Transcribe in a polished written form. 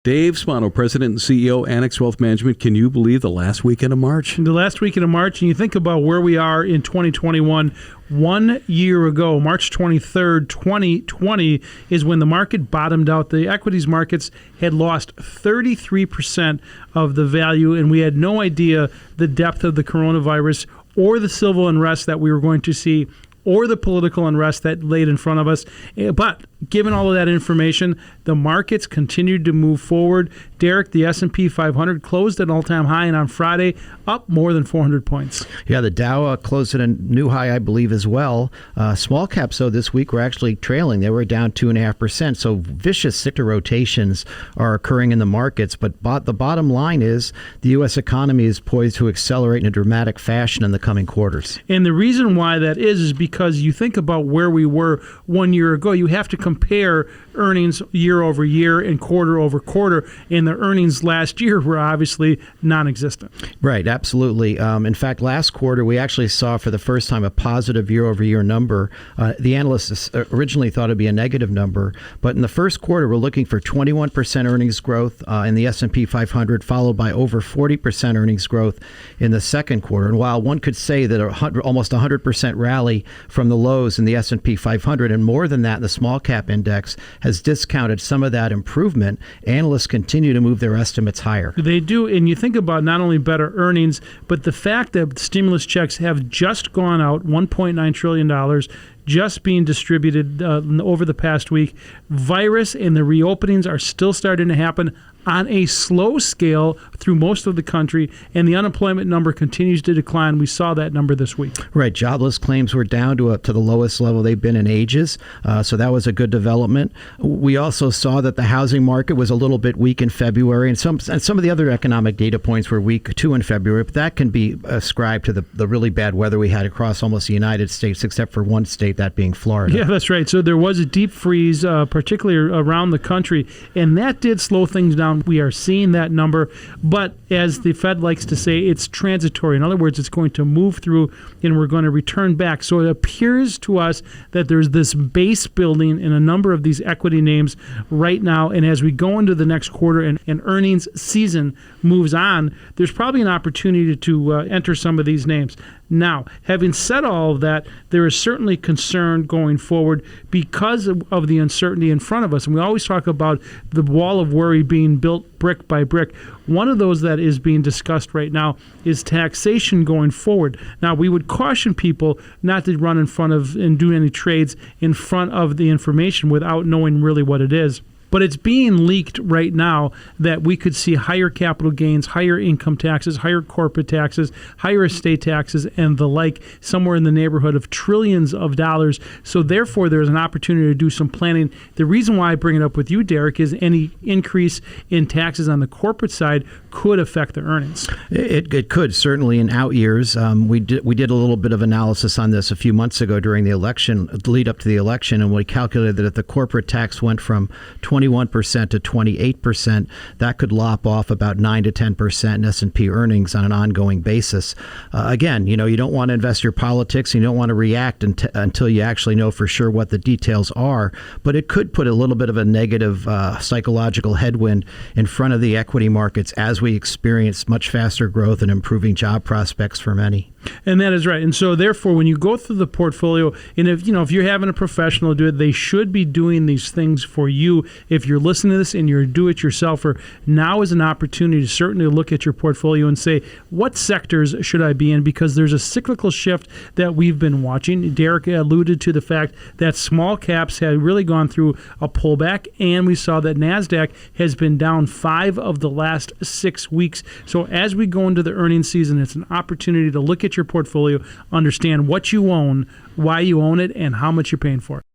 Dave Spano, President and CEO, Annex Wealth Management. Can you believe the last weekend of March? The last weekend of March, and you think about where we are in 2021. 1 year ago, March 23rd, 2020, is when the market bottomed out. The equities markets had lost 33% of the value, and we had no idea the depth of the coronavirus or the civil unrest that we were going to see, or the political unrest that laid in front of us. But given all of that information, the markets continued to move forward. Derek, the S&P 500 closed at an all-time high, and on Friday, up more than 400 points. Yeah, the Dow closed at a new high, I believe, as well. Small caps, though, this week were actually trailing. They were down 2.5%. So vicious sector rotations are occurring in the markets. But the bottom line is the U.S. economy is poised to accelerate in a dramatic fashion in the coming quarters. And the reason why that is because you think about where we were 1 year ago. You have to compare earnings year over year and quarter over quarter, and the earnings last year were obviously non-existent. Right, absolutely. In fact, last quarter we actually saw for the first time a positive year-over-year number. The analysts originally thought it'd be a negative number, but in the first quarter we're looking for 21% earnings growth in the S&P 500, followed by over 40% earnings growth in the second quarter. And while one could say that almost 100% rally from the lows in the S&P 500 and more than that in the small cap index has discounted some of that improvement, analysts continue to move their estimates higher. They do, and you think about not only better earnings, but the fact that stimulus checks have just gone out, $1.9 trillion, just being distributed over the past week. Virus and the reopenings are still starting to happen on a slow scale through most of the country, and the unemployment number continues to decline. We saw that number this week. Right. Jobless claims were down to the lowest level they've been in ages, so that was a good development. We also saw that the housing market was a little bit weak in February, and some of the other economic data points were weak too in February, but that can be ascribed to the really bad weather we had across almost the United States, except for one state, that being Florida. Yeah, that's right. So there was a deep freeze, particularly around the country, and that did slow things down. We are seeing that number, but as the Fed likes to say, it's transitory. In other words, it's going to move through and we're going to return back. So it appears to us that there's this base building in a number of these equity names right now, and as we go into the next quarter and earnings season moves on, there's probably an opportunity to enter some of these names. Now, having said all of that, there is certainly concern going forward because of the uncertainty in front of us. And we always talk about the wall of worry being built brick by brick. One of those that is being discussed right now is taxation going forward. Now, we would caution people not to run in front of and do any trades in front of the information without knowing really what it is. But it's being leaked right now that we could see higher capital gains, higher income taxes, higher corporate taxes, higher estate taxes, and the like, somewhere in the neighborhood of trillions of dollars. So therefore, there's an opportunity to do some planning. The reason why I bring it up with you, Derek, is any increase in taxes on the corporate side could affect the earnings. It could, certainly in out years. We did a little bit of analysis on this a few months ago during the election, lead up to the election, and we calculated that if the corporate tax went from 21% to 28%, that could lop off about 9 to 10% in S&P earnings on an ongoing basis. Again, you don't want to invest your politics. You don't want to react until you actually know for sure what the details are. But it could put a little bit of a negative psychological headwind in front of the equity markets as we experience much faster growth and improving job prospects for many. And that is right. And so therefore, when you go through the portfolio, and if you're having a professional do it, they should be doing these things for you. If you're listening to this and you're a do-it-yourselfer, now is an opportunity to certainly look at your portfolio and say, what sectors should I be in? Because there's a cyclical shift that we've been watching. Derek alluded to the fact that small caps had really gone through a pullback, and we saw that NASDAQ has been down 5 of the last 6 weeks. So as we go into the earnings season, it's an opportunity to look at your portfolio, understand what you own, why you own it, and how much you're paying for it.